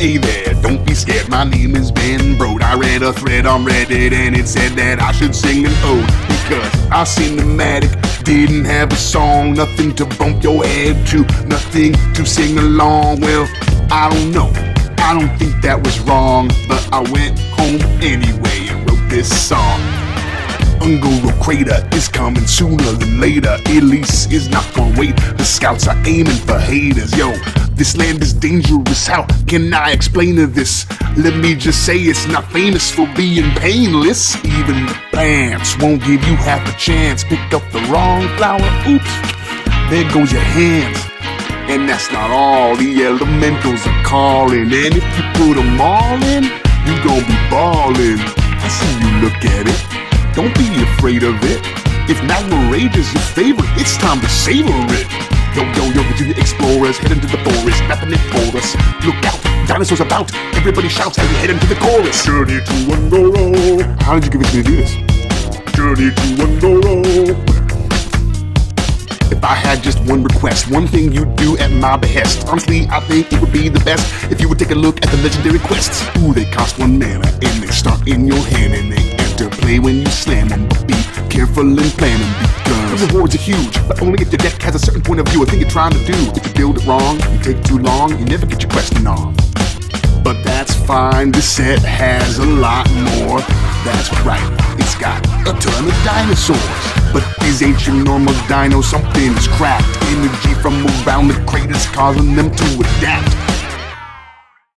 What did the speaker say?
Hey there, don't be scared, my name is Ben Brode. I read a thread on Reddit and it said that I should sing an ode, because I cinematic didn't have a song, nothing to bump your head to, nothing to sing along. Well, I don't know, I don't think that was wrong, but I went home anyway and wrote this song. Ungoro Crater is coming sooner than later. Elise is not gonna wait. The scouts are aiming for haters. Yo, this land is dangerous. How can I explain this? Let me just say it's not famous for being painless. Even the plants won't give you half a chance. Pick up the wrong flower, oops, there goes your hands. And that's not all, the elementals are calling. And if you put them all in, you gon' be ballin'. I see you look at it, don't be afraid of it. If Magma Rage is your favorite, it's time to savor it. Yo, yo, yo, Virginia explorers, head into the forest, rapping it for us. Look out, dinosaurs about, everybody shouts as we head into the chorus. Journey to Ungoro. How did you convince me to do this? Journey to Ungoro. If I had just one request, one thing you'd do at my behest, honestly, I think it would be the best if you would take a look at the legendary quests. Ooh, they cost 1 mana, and they start in your hand, and they play when you slam them, but be careful and plan them, because the rewards are huge, but only if your deck has a certain point of view, a thing you're trying to do. If you build it wrong, you take too long, you never get your question on. But that's fine, this set has a lot more. That's right, it's got a ton of dinosaurs, but these ancient normal dinos, something's cracked. Energy from around the craters causing them to adapt.